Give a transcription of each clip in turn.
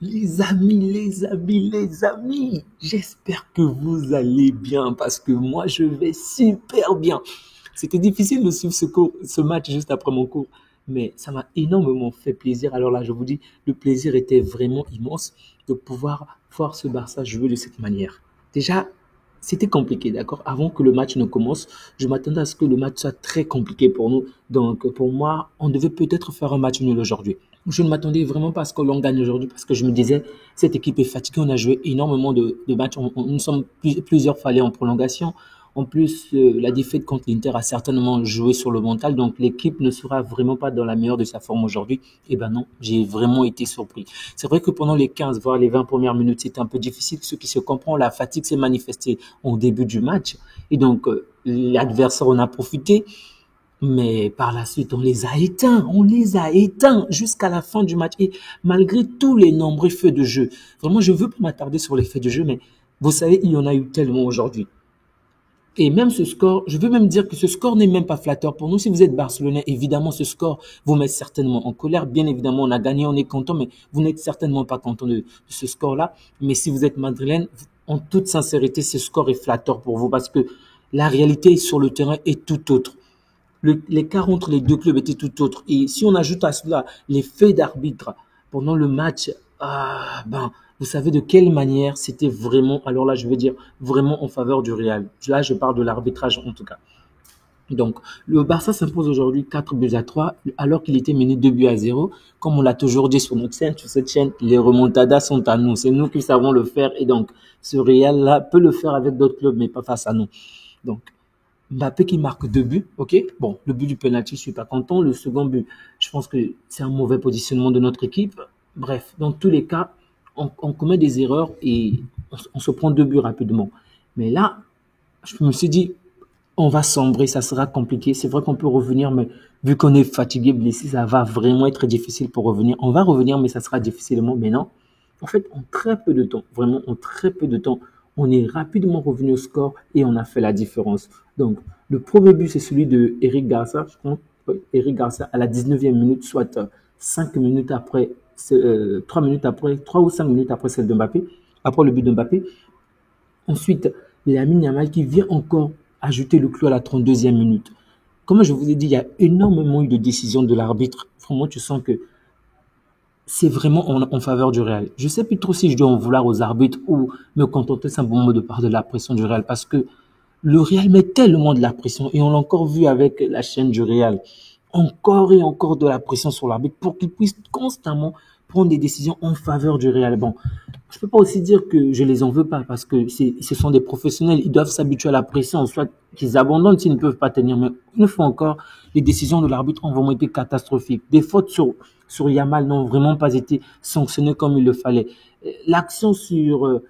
Les amis, j'espère que vous allez bien parce que moi je vais super bien. C'était difficile de suivre ce match juste après mon cours, mais ça m'a énormément fait plaisir. Alors là, je vous dis, le plaisir était vraiment immense de pouvoir voir ce Barça jouer de cette manière. Déjà, c'était compliqué, d'accord? Avant que le match ne commence, je m'attendais à ce que le match soit très compliqué pour nous. Donc, pour moi, on devait peut-être faire un match nul aujourd'hui. Je ne m'attendais vraiment pas à ce que l'on gagne aujourd'hui parce que je me disais, cette équipe est fatiguée, on a joué énormément de matchs, nous sommes plusieurs fois allés en prolongation. En plus, la défaite contre l'Inter a certainement joué sur le mental, donc l'équipe ne sera vraiment pas dans la meilleure de sa forme aujourd'hui. Eh ben non, j'ai vraiment été surpris. C'est vrai que pendant les 15, voire les 20 premières minutes, c'était un peu difficile. Ce qui se comprend, la fatigue s'est manifestée au début du match. Et donc, l'adversaire en a profité. Mais par la suite, on les a éteints jusqu'à la fin du match. Et malgré tous les nombreux faits de jeu, vraiment, je veux pas m'attarder sur les faits de jeu, mais vous savez, il y en a eu tellement aujourd'hui. Et même ce score, je veux même dire que ce score n'est même pas flatteur pour nous. Si vous êtes Barcelonais, évidemment, ce score vous met certainement en colère. Bien évidemment, on a gagné, on est content, mais vous n'êtes certainement pas content de ce score-là. Mais si vous êtes madrilène, en toute sincérité, ce score est flatteur pour vous parce que la réalité sur le terrain est tout autre. L'écart entre les deux clubs était tout autre. Et si on ajoute à cela les faits d'arbitre pendant le match, vous savez de quelle manière c'était vraiment, alors là, je veux dire, vraiment en faveur du Real. Là, je parle de l'arbitrage en tout cas. Donc, le Barça s'impose aujourd'hui 4 buts à 3, alors qu'il était mené 2 buts à 0. Comme on l'a toujours dit sur cette chaîne, les remontadas sont à nous. C'est nous qui savons le faire. Et donc, ce Real-là peut le faire avec d'autres clubs, mais pas face à nous. Donc, Mbappé qui marque 2 buts, ok. Bon, le but du penalty, je suis pas content. Le second but, je pense que c'est un mauvais positionnement de notre équipe. Bref, dans tous les cas, on commet des erreurs et on se prend 2 buts rapidement. Mais là, je me suis dit, on va sombrer, ça sera compliqué. C'est vrai qu'on peut revenir, mais vu qu'on est fatigué, blessé, ça va vraiment être difficile pour revenir. On va revenir, mais ça sera difficilement. Mais non, en fait, en très peu de temps, vraiment en très peu de temps, on est rapidement revenu au score et on a fait la différence. Donc, le premier but, c'est celui de Eric Garcia, je crois. Oui, Eric Garcia à la 19e minute, soit 5 minutes après, 3 minutes après, 3 ou 5 minutes après celle de Mbappé, après le but de Mbappé. Ensuite, Lamine Yamal qui vient encore ajouter le clou à la 32e minute. Comme je vous ai dit, il y a énormément eu de décisions de l'arbitre. Vraiment, tu sens que c'est vraiment en faveur du Real. Je sais plus trop si je dois en vouloir aux arbitres ou me contenter simplement de part de la pression du Real parce que le Real met tellement de la pression et on l'a encore vu avec la chaîne du Real. Encore et encore de la pression sur l'arbitre pour qu'il puisse constamment prendre des décisions en faveur du Real. Bon, je peux pas aussi dire que je les en veux pas parce que ce sont des professionnels, ils doivent s'habituer à la pression, soit qu'ils abandonnent s'ils ne peuvent pas tenir. Mais une fois encore, les décisions de l'arbitre ont vraiment été catastrophiques. Des fautes sur Yamal n'ont vraiment pas été sanctionnées comme il le fallait. L'action sur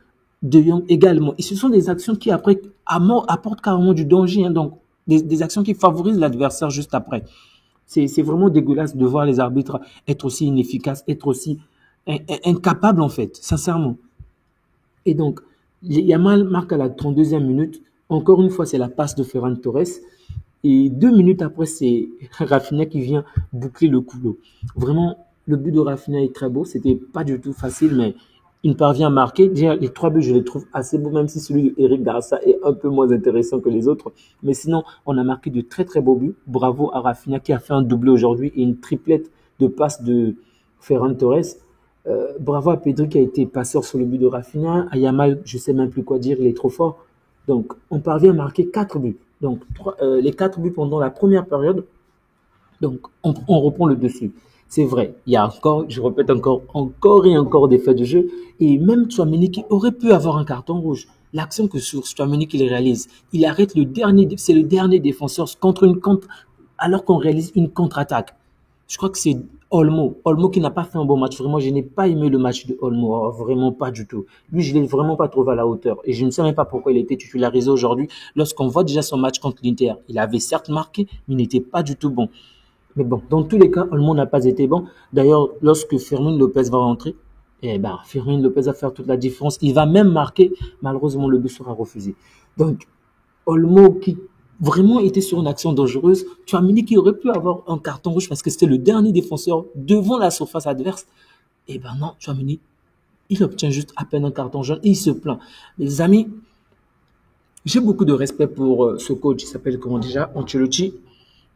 De Jong également. Et ce sont des actions qui après apportent carrément du danger, hein, donc des actions qui favorisent l'adversaire juste après. C'est vraiment dégueulasse de voir les arbitres être aussi inefficaces, être aussi incapables en fait, sincèrement. Et donc, Yamal marque à la 32e minute. Encore une fois, c'est la passe de Ferran Torres. Et 2 minutes après, c'est Rafinha qui vient boucler le couloir. Vraiment, le but de Rafinha est très beau. C'était pas du tout facile, mais il parvient à marquer. Déjà, les 3 buts, je les trouve assez beaux, même si celui de Eric Garça est un peu moins intéressant que les autres. Mais sinon, on a marqué de très très beaux buts. Bravo à Rafinha qui a fait un doublé aujourd'hui et une triplette de passes de Ferran Torres. Bravo à Pedri qui a été passeur sur le but de Rafinha. À Yamal, je sais même plus quoi dire, il est trop fort. Donc, on parvient à marquer 4 buts. Donc, les 4 buts pendant la première période. Donc, on reprend le dessus. C'est vrai, il y a encore, je répète encore et encore des faits de jeu. Et même Tchouaméni qui aurait pu avoir un carton rouge. L'action que sur Tchouaméni qu'il réalise, il arrête le dernier, c'est le dernier défenseur alors qu'on réalise une contre-attaque. Je crois que c'est Olmo. Olmo qui n'a pas fait un bon match. Vraiment, je n'ai pas aimé le match de Olmo. Oh, vraiment pas du tout. Lui, je l'ai vraiment pas trouvé à la hauteur. Et je ne sais même pas pourquoi il était titularisé aujourd'hui. Lorsqu'on voit déjà son match contre l'Inter, il avait certes marqué, mais il n'était pas du tout bon. Mais bon, dans tous les cas, Olmo n'a pas été bon. D'ailleurs, lorsque Fermin Lopez va rentrer, Fermin Lopez va faire toute la différence. Il va même marquer. Malheureusement, le but sera refusé. Donc, Olmo qui vraiment était sur une action dangereuse. Tchouaméni qui aurait pu avoir un carton rouge parce que c'était le dernier défenseur devant la surface adverse. Eh ben non, Tchouaméni Il obtient juste à peine un carton jaune et il se plaint. Les amis, j'ai beaucoup de respect pour ce coach, il s'appelle comment déjà, Ancelotti.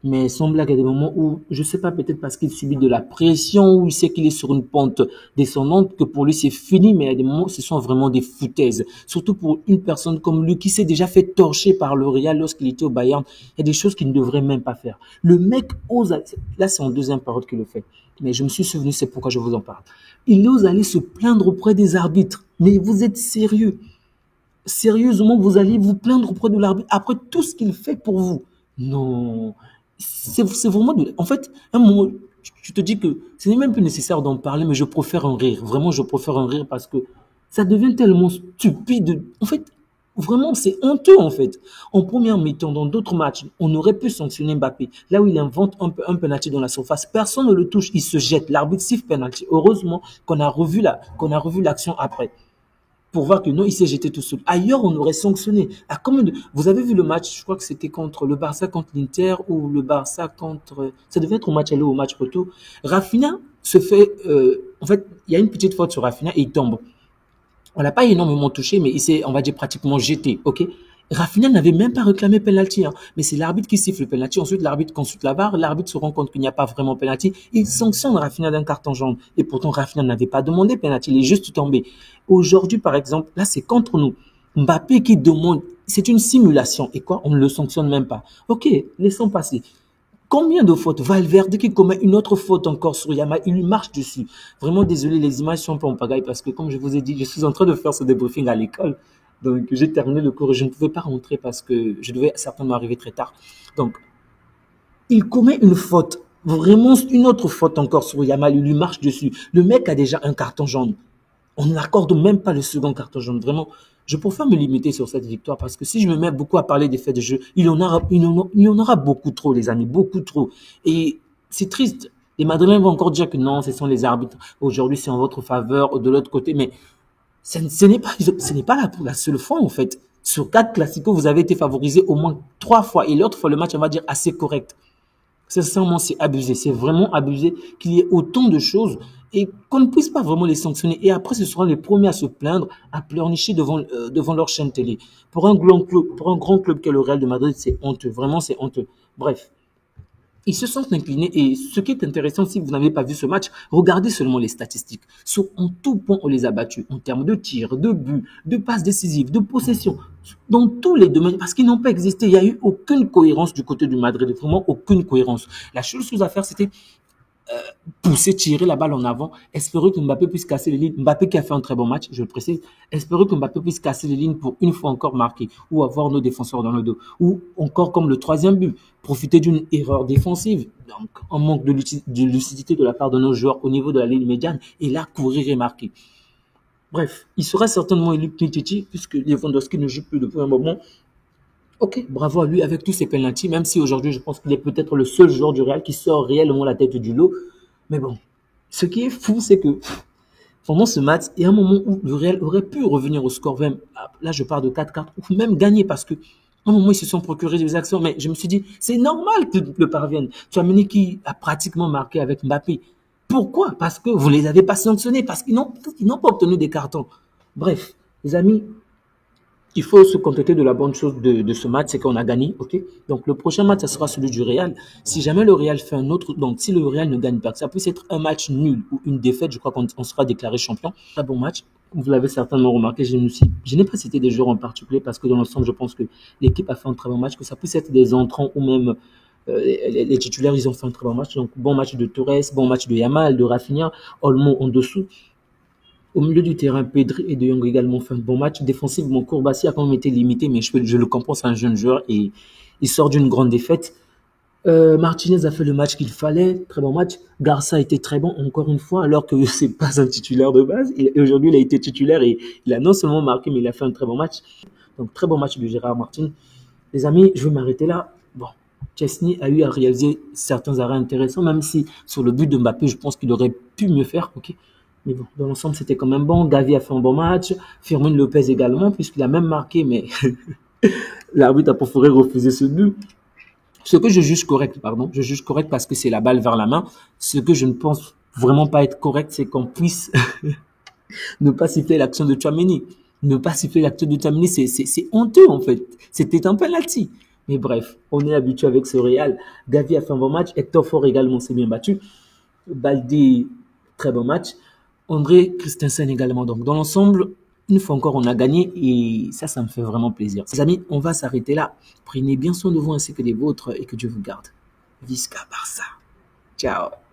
Mais son blague, il y a des moments où, je sais pas, peut-être parce qu'il subit de la pression, ou il sait qu'il est sur une pente descendante, que pour lui c'est fini, mais il y a des moments où ce sont vraiment des foutaises. Surtout pour une personne comme lui qui s'est déjà fait torcher par le Real lorsqu'il était au Bayern. Il y a des choses qu'il ne devrait même pas faire. Le mec ose, là c'est en deuxième période qu'il le fait. Mais je me suis souvenu, c'est pourquoi je vous en parle. Il ose aller se plaindre auprès des arbitres. Mais vous êtes sérieux? Sérieusement, vous allez vous plaindre auprès de l'arbitre après tout ce qu'il fait pour vous? Non, c'est vraiment en fait, un moment, tu te dis que ce n'est même plus nécessaire d'en parler, mais je préfère en rire. Vraiment, je préfère en rire parce que ça devient tellement stupide. En fait, vraiment, c'est honteux, en fait. En première mi-temps, dans d'autres matchs, on aurait pu sanctionner Mbappé. Là où il invente un penalty dans la surface, personne ne le touche, il se jette. L'arbitre siffle penalty. Heureusement qu'on a revu l'action après pour voir que non, il s'est jeté tout seul. Ailleurs, on aurait sanctionné. Vous avez vu le match, je crois que c'était contre le Barça contre l'Inter ou le Barça contre... Ça devait être au match aller ou au match retour. Rafinha se fait... en fait, il y a une petite faute sur Rafinha et il tombe. On l'a pas énormément touché, mais il s'est, on va dire, pratiquement jeté. Ok. Rafinha n'avait même pas réclamé penalty, hein. Mais c'est l'arbitre qui siffle le penalty. Ensuite, l'arbitre consulte la barre. L'arbitre se rend compte qu'il n'y a pas vraiment penalty. Il sanctionne Rafinha d'un carton jaune. Et pourtant, Rafinha n'avait pas demandé penalty. Il est juste tombé. Aujourd'hui, par exemple, là, c'est contre nous. Mbappé qui demande, c'est une simulation. Et quoi? On ne le sanctionne même pas. Ok, laissons passer. Combien de fautes? Valverde qui commet une autre faute encore sur Yamal, il lui marche dessus. Vraiment désolé, les images sont un peu en pagaille parce que comme je vous ai dit, je suis en train de faire ce débriefing à l'école. Donc j'ai terminé le cours et je ne pouvais pas rentrer parce que je devais certainement arriver très tard. Donc il commet une faute, vraiment une autre faute encore sur Yamal, il lui marche dessus. Le mec a déjà un carton jaune. On n'accorde même pas le second carton jaune. Vraiment, je préfère me limiter sur cette victoire parce que si je me mets beaucoup à parler des faits de jeu, il y en aura beaucoup trop, les amis, beaucoup trop. Et c'est triste. Les Madrilènes vont encore dire que non, ce sont les arbitres. Aujourd'hui, c'est en votre faveur, de l'autre côté. Mais ce n'est pas la seule fois, en fait. Sur 4 classicos, vous avez été favorisé au moins 3 fois. Et l'autre fois, le match, on va dire, assez correct. Sincèrement, c'est abusé. C'est vraiment abusé qu'il y ait autant de choses et qu'on ne puisse pas vraiment les sanctionner. Et après, ce seront les premiers à se plaindre, à pleurnicher devant leur chaîne télé. Pour un grand club qu'est le Real de Madrid, c'est honteux. Vraiment, c'est honteux. Bref. Ils se sont inclinés et ce qui est intéressant, si vous n'avez pas vu ce match, regardez seulement les statistiques. En tout point, on les a battus en termes de tirs, de buts, de passes décisives, de possession, dans tous les domaines, parce qu'ils n'ont pas existé. Il n'y a eu aucune cohérence du côté du Madrid, vraiment aucune cohérence. La seule chose à faire, c'était pousser, tirer la balle en avant, espérer que Mbappé puisse casser les lignes. Mbappé qui a fait un très bon match, je le précise, espérer que Mbappé puisse casser les lignes pour une fois encore marquer ou avoir nos défenseurs dans le dos. Ou encore comme le troisième but, profiter d'une erreur défensive, donc un manque de lucidité de la part de nos joueurs au niveau de la ligne médiane et là courir et marquer. Bref, il sera certainement élu Titi puisque Lewandowski ne joue plus depuis un moment. Ok, bravo à lui avec tous ses penalties, même si aujourd'hui je pense qu'il est peut-être le seul joueur du Real qui sort réellement la tête du lot. Mais bon, ce qui est fou, c'est que pendant ce match, il y a un moment où le Real aurait pu revenir au score 20. Là, je parle de 4-4 ou même gagner parce que à un moment, ils se sont procurés des actions. Mais je me suis dit, c'est normal qu'ils le parviennent. Tchouaméni qui a pratiquement marqué avec Mbappé. Pourquoi? Parce que vous ne les avez pas sanctionnés, parce qu'ils n'ont pas obtenu des cartons. Bref, les amis, il faut se contenter de la bonne chose de ce match, c'est qu'on a gagné, ok? Donc le prochain match, ça sera celui du Real. Si jamais le Real fait un autre, donc si le Real ne gagne pas, que ça puisse être un match nul ou une défaite, je crois qu'on sera déclaré champion. Un bon match. Vous l'avez certainement remarqué, je n'ai pas cité des joueurs en particulier parce que dans l'ensemble, je pense que l'équipe a fait un très bon match, que ça puisse être des entrants ou même les titulaires, ils ont fait un très bon match. Donc bon match de Torres, bon match de Yamal, de Rafinha, Olmo en dessous. Au milieu du terrain, Pedri et De Jong également fait un bon match. Défensivement, Kourbassi a quand même été limité, mais je le comprends, c'est un jeune joueur et il sort d'une grande défaite. Martinez a fait le match qu'il fallait, très bon match. Garça a été très bon, encore une fois, alors que c'est pas un titulaire de base. Et aujourd'hui, il a été titulaire et il a non seulement marqué, mais il a fait un très bon match. Donc, très bon match de Gérard Martin. Les amis, je vais m'arrêter là. Bon, Chesney a eu à réaliser certains arrêts intéressants, même si sur le but de Mbappé, je pense qu'il aurait pu mieux faire. Ok. Mais bon, dans l'ensemble, c'était quand même bon. Gavi a fait un bon match. Firmino Lopez également, puisqu'il a même marqué, mais l'arbitre a préféré refuser ce but. Ce que je juge correct, pardon, je juge correct parce que c'est la balle vers la main. Ce que je ne pense vraiment pas être correct, c'est qu'on puisse Ne pas siffler l'action de Tchouaméni. Ne pas siffler l'action de Tchouaméni, c'est honteux en fait. C'était un penalty. Mais bref, on est habitué avec ce Real. Gavi a fait un bon match. Hector Ford également s'est bien battu. Baldi, très bon match. André Christensen également. Donc, dans l'ensemble, une fois encore, on a gagné et ça me fait vraiment plaisir. Les amis, on va s'arrêter là. Prenez bien soin de vous ainsi que des vôtres et que Dieu vous garde. Visca Barça. Ciao.